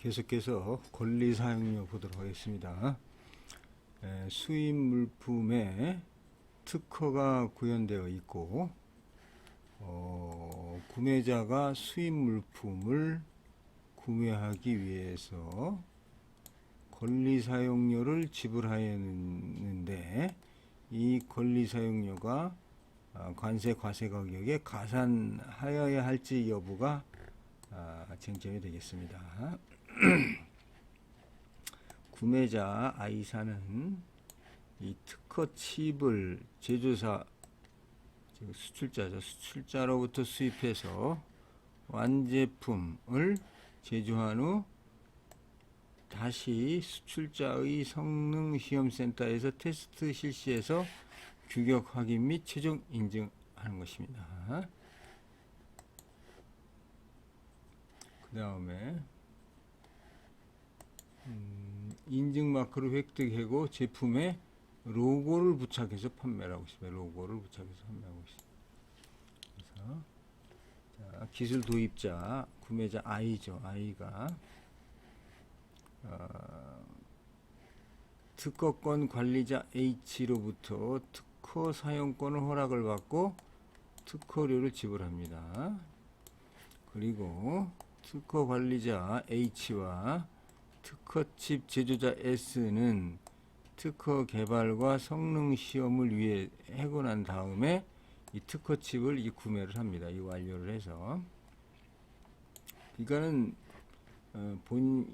계속해서 권리 사용료 보도록 하겠습니다. 수입 물품에 특허가 구현되어 있고 구매자가 수입 물품을 구매하기 위해서 권리 사용료를 지불하였는데 이 권리 사용료가 관세 과세 가격에 가산하여야 할지 여부가 쟁점이 되겠습니다. 구매자 I사는 이 특허 칩을 제조사, 수출자로부터 수입해서 완제품을 제조한 후 다시 수출자의 성능시험센터에서 테스트 실시해서 규격 확인 및 최종 인증하는 것입니다. 그 다음에 인증 마크를 획득하고 제품에 로고를 부착해서 판매를 하고 있습니다. 로고를 부착해서 판매하고 있습니다. 그래서 자, 기술 도입자 구매자 I죠. I가 특허권 관리자 H로부터 특허 사용권을 허락을 받고 특허료를 지불합니다. 그리고 특허 관리자 H와 특허칩 제조자 S는 특허 개발과 성능 시험을 위해 하고 난 다음에 이 특허칩을 구매를 합니다. 이 완료를 해서. 그러니까는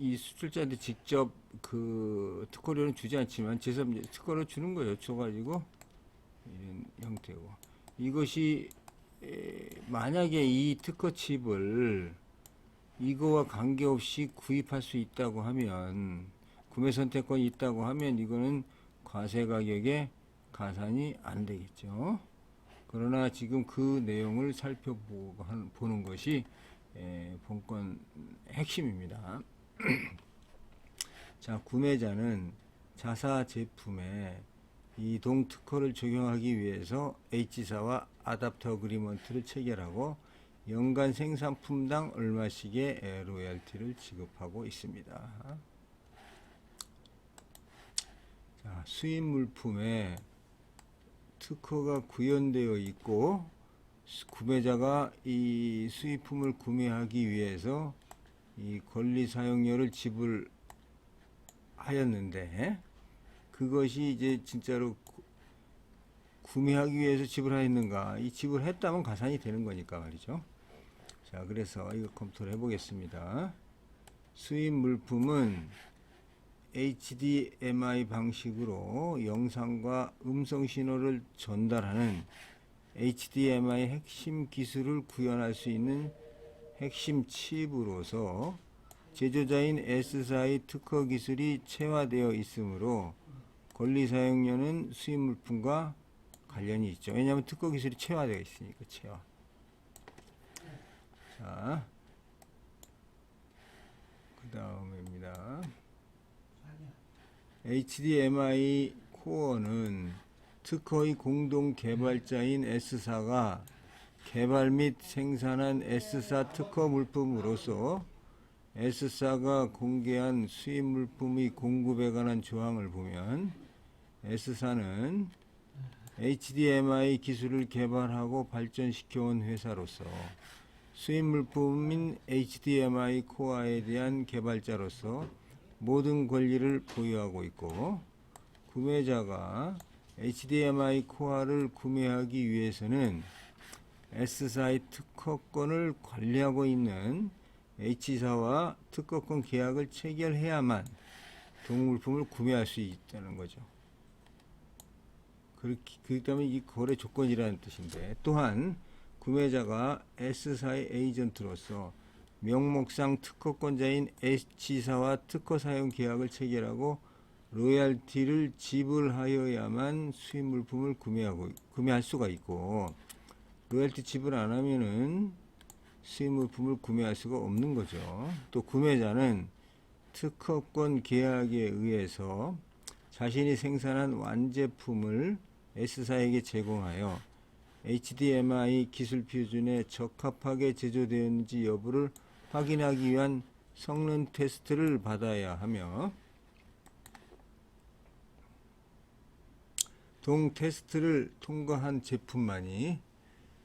이 수출자한테 직접 그 특허료는 주지 않지만 제3자 특허를 주는 거예요. 줘가지고 이런 형태고, 이것이 만약에 이 특허칩을 이거와 관계없이 구입할 수 있다고 하면, 구매 선택권이 있다고 하면 이거는 과세 가격에 가산이 안 되겠죠. 그러나 지금 그 내용을 살펴보는 것이 본건 핵심입니다. 자, 구매자는 자사 제품에 이 동특허를 적용하기 위해서 H사와 아답터 어그리먼트를 체결하고 연간 생산품당 얼마씩의 로열티를 지급하고 있습니다. 자, 수입 물품에 특허가 구현되어 있고 구매자가 이 수입품을 구매하기 위해서 이 권리 사용료를 지불하였는데 그것이 이제 진짜로 구매하기 위해서 지불하였는가? 이 지불했다면 가산이 되는 거니까 말이죠. 자, 그래서 이거 검토를 해보겠습니다. 수입 물품은 HDMI 방식으로 영상과 음성 신호를 전달하는 HDMI 핵심 기술을 구현할 수 있는 핵심 칩으로서 제조자인 S사의 특허 기술이 체화되어 있으므로 권리 사용료는 수입 물품과 관련이 있죠. 왜냐하면 특허 기술이 체화되어 있으니까. 체화. 자, 그 다음입니다. HDMI 코어는 특허의 공동 개발자인 S사가 개발 및 생산한 S사 특허 물품으로서 S사가 공개한 수입 물품의 공급에 관한 조항을 보면 S사는 HDMI 기술을 개발하고 발전시켜온 회사로서 수입 물품인 HDMI 코어에 대한 개발자로서 모든 권리를 보유하고 있고, 구매자가 HDMI 코어를 구매하기 위해서는 S사의 특허권을 관리하고 있는 H사와 특허권 계약을 체결해야만 동물품을 구매할 수 있다는 거죠. 그렇기 때문에 이 거래 조건이라는 뜻인데, 또한 구매자가 S사의 에이전트로서 명목상 특허권자인 H사와 특허 사용 계약을 체결하고 로열티를 지불하여야만 수입 물품을 구매할 수가 있고, 로열티 지불 안 하면은 수입 물품을 구매할 수가 없는 거죠. 또 구매자는 특허권 계약에 의해서 자신이 생산한 완제품을 S사에게 제공하여 HDMI 기술 표준에 적합하게 제조되었는지 여부를 확인하기 위한 성능 테스트를 받아야 하며 동 테스트를 통과한 제품만이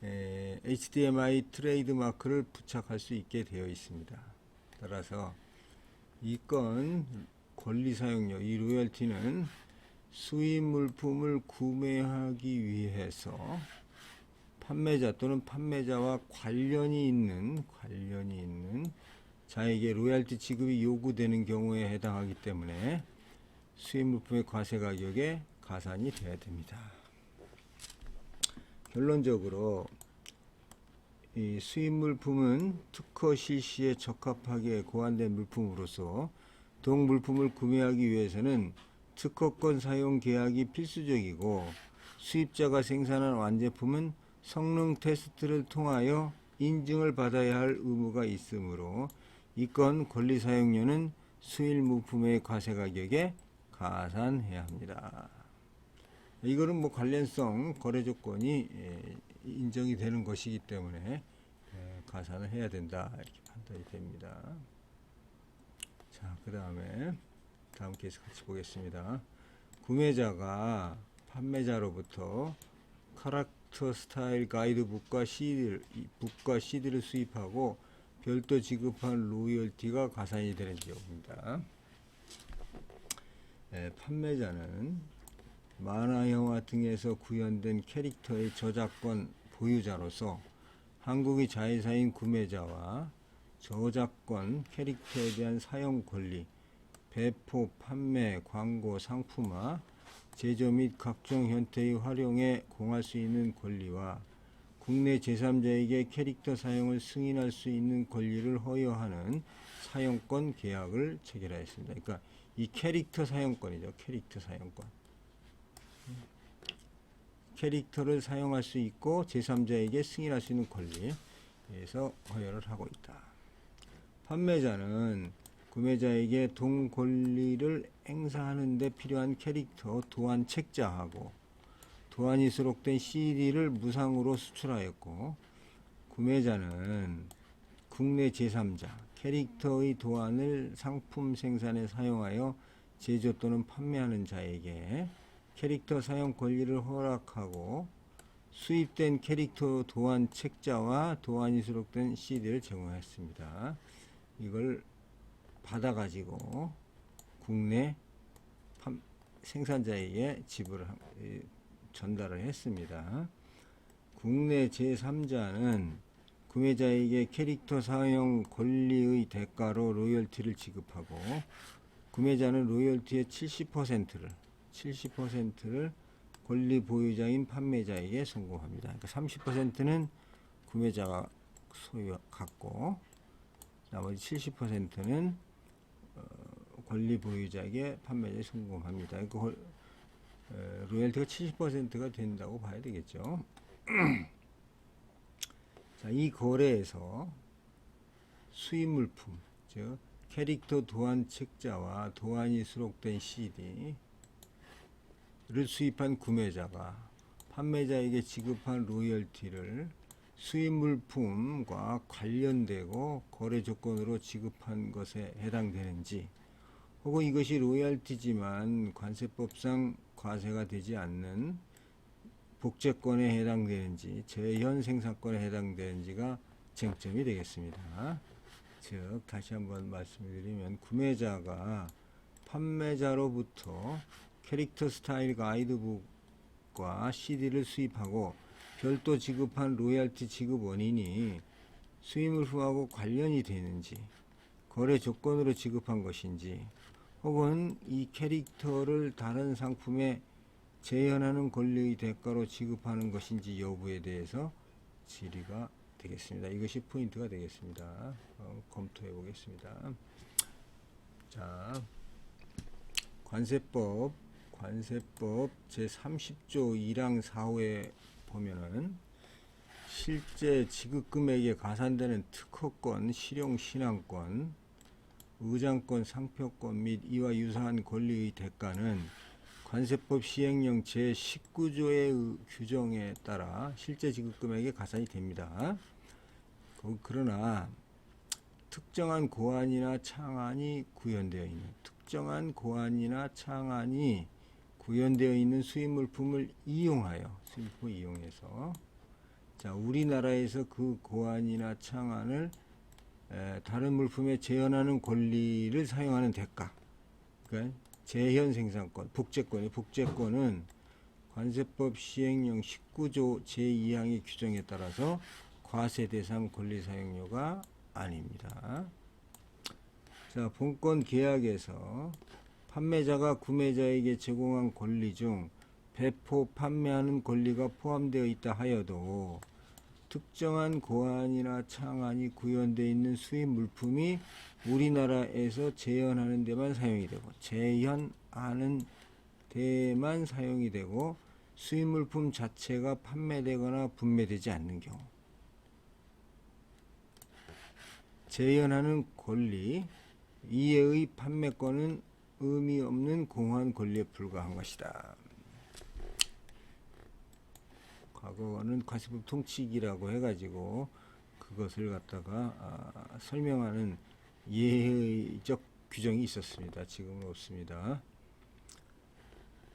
HDMI 트레이드마크를 부착할 수 있게 되어 있습니다. 따라서 이 건 권리 사용료, 이 로열티는 수입 물품을 구매하기 위해서 판매자 또는 판매자와 관련이 있는 자에게 로열티 지급이 요구되는 경우에 해당하기 때문에 수입 물품의 과세 가격에 가산이 돼야 됩니다. 결론적으로 이 수입 물품은 특허 실시에 적합하게 고안된 물품으로서 동 물품을 구매하기 위해서는 특허권 사용 계약이 필수적이고 수입자가 생산한 완제품은 성능 테스트를 통하여 인증을 받아야 할 의무가 있으므로 이 건 권리 사용료는 수입 물품의 과세 가격에 가산해야 합니다. 이거는 뭐 관련성 거래 조건이 인정이 되는 것이기 때문에 가산을 해야 된다 이렇게 판단이 됩니다. 자, 그 다음에 다음 케이스 같이 보겠습니다. 구매자가 판매자로부터 카락터 스타일 가이드북과 CD를 수입하고 별도 지급한 로열티가 가산이 되는 지역입니다. 판매자는 만화, 영화 등에서 구현된 캐릭터의 저작권 보유자로서 한국의 자회사인 구매자와 저작권 캐릭터에 대한 사용 권리, 배포, 판매, 광고, 상품화, 제조 및 각종 형태의 활용에 공할 수 있는 권리와 국내 제3자에게 캐릭터 사용을 승인할 수 있는 권리를 허용하는 사용권 계약을 체결하였습니다. 그러니까 이 캐릭터 사용권이죠. 캐릭터 사용권. 캐릭터를 사용할 수 있고 제3자에게 승인할 수 있는 권리에서 허용을 하고 있다. 판매자는 구매자에게 동 권리를 행사하는 데 필요한 캐릭터 도안 책자하고 도안이 수록된 CD를 무상으로 수출하였고 구매자는 국내 제3자 캐릭터의 도안을 상품 생산에 사용하여 제조 또는 판매하는 자에게 캐릭터 사용 권리를 허락하고 수입된 캐릭터 도안 책자와 도안이 수록된 CD를 제공했습니다. 이걸 받아가지고 국내 생산자에게 전달을 했습니다. 국내 제3자는 구매자에게 캐릭터 사용 권리의 대가로 로열티를 지급하고 구매자는 로열티의 70%를 권리 보유자인 판매자에게 송금합니다. 그러니까 30%는 구매자가 갖고 나머지 70%는 권리 보유자에게 판매자에 송금합니다. 그러니까 로열티가 70%가 된다고 봐야 되겠죠. 자, 이 거래에서 수입 물품, 즉 캐릭터 도안 책자와 도안이 수록된 CD를 수입한 구매자가 판매자에게 지급한 로열티를 수입 물품과 관련되고 거래 조건으로 지급한 것에 해당되는지 혹은 이것이 로열티지만 관세법상 과세가 되지 않는 복제권에 해당되는지 재현 생산권에 해당되는지가 쟁점이 되겠습니다. 즉 다시 한번 말씀을 드리면 구매자가 판매자로부터 캐릭터 스타일 가이드북과 CD를 수입하고 별도 지급한 로열티 지급 원인이 수입 물품하고 관련이 되는지 거래 조건으로 지급한 것인지 혹은 이 캐릭터를 다른 상품에 재현하는 권리의 대가로 지급하는 것인지 여부에 대해서 질의가 되겠습니다. 이것이 포인트가 되겠습니다. 검토해 보겠습니다. 자, 관세법 제30조 1항 4호에 보면은 실제 지급 금액에 가산되는 특허권, 실용 신앙권, 의장권, 상표권 및 이와 유사한 권리의 대가는 관세법 시행령 제19조의 규정에 따라 실제 지급 금액에 가산이 됩니다. 그러나 특정한 고안이나 창안이 구현되어 있는 특정한 고안이나 창안이 구현되어 있는 수입 물품을 이용하여 수입을 이용해서 자 우리나라에서 그 고안이나 창안을 다른 물품에 재현하는 권리를 사용하는 대가 그러니까 재현 생산권 북제권은 관세법 시행령 19조 제2항의 규정에 따라서 과세 대상 권리 사용료가 아닙니다. 자, 본권 계약에서 판매자가 구매자에게 제공한 권리 중 배포 판매하는 권리가 포함되어 있다 하여도 특정한 고안이나 창안이 구현되어 있는 수입 물품이 우리나라에서 재현하는 데만 사용이 되고 재현하는 데만 사용이 되고 수입 물품 자체가 판매되거나 분매되지 않는 경우 재현하는 권리 이외의 판매권은 의미 없는 공환 권리에 불과한 것이다. 과거는 과세법 통치기라고 해가지고 그것을 갖다가 설명하는 예의적 규정이 있었습니다. 지금은 없습니다.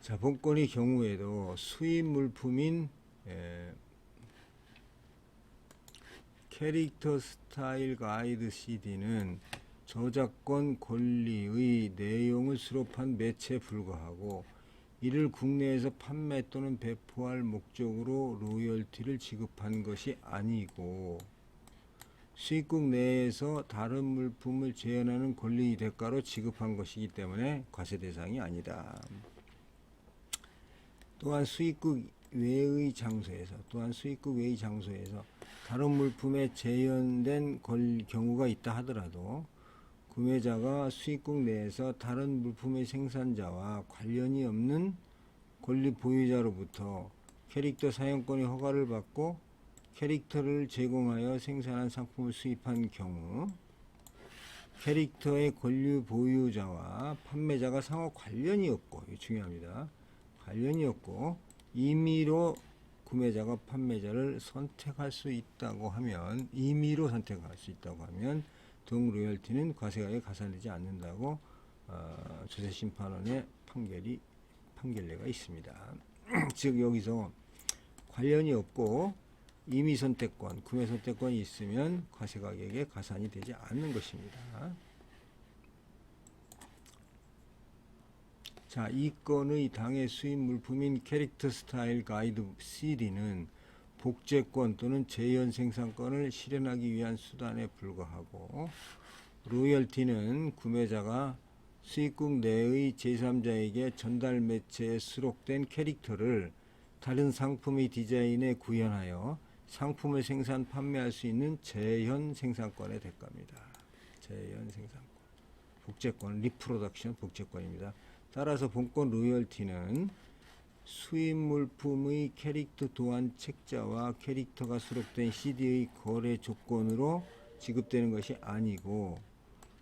자, 본권의 경우에도 수입 물품인 캐릭터 스타일 가이드 CD는 저작권 권리의 내용을 수록한 매체에 불과하고 이를 국내에서 판매 또는 배포할 목적으로 로열티를 지급한 것이 아니고 수입국 내에서 다른 물품을 재현하는 권리 대가로 지급한 것이기 때문에 과세 대상이 아니다. 또한 수입국 외의 장소에서 다른 물품에 재현된 경우가 있다 하더라도 구매자가 수입국 내에서 다른 물품의 생산자와 관련이 없는 권리 보유자로부터 캐릭터 사용권의 허가를 받고 캐릭터를 제공하여 생산한 상품을 수입한 경우 캐릭터의 권리 보유자와 판매자가 상호 관련이 없고 이게 중요합니다. 관련이 없고 임의로 구매자가 판매자를 선택할 수 있다고 하면 등 로열티는 과세가에 가산되지 않는다고 조세심판원의 판결례가 있습니다. 즉 여기서 관련이 없고 임의 선택권, 구매 선택권이 있으면 과세가격에 가산이 되지 않는 것입니다. 자, 이 건의 당해 수입 물품인 캐릭터 스타일 가이드 CD는 복제권 또는 재현 생산권을 실현하기 위한 수단에 불과하고 로열티는 구매자가 수입국 내의 제3자에게 전달 매체에 수록된 캐릭터를 다른 상품의 디자인에 구현하여 상품을 생산 판매할 수 있는 재현 생산권의 대가입니다. 재현 생산권 복제권 리프로덕션 복제권입니다. 따라서 본권 로열티는 수입 물품의 캐릭터 도안 책자와 캐릭터가 수록된 CD의 거래 조건으로 지급되는 것이 아니고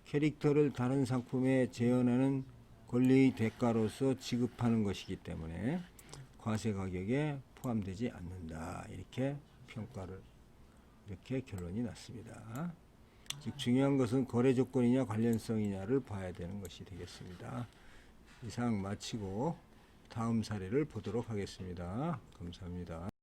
캐릭터를 다른 상품에 재현하는 권리의 대가로서 지급하는 것이기 때문에 과세 가격에 포함되지 않는다. 이렇게 결론이 났습니다. 즉 중요한 것은 거래 조건이냐 관련성이냐를 봐야 되는 것이 되겠습니다. 이상 마치고 다음 사례를 보도록 하겠습니다. 감사합니다.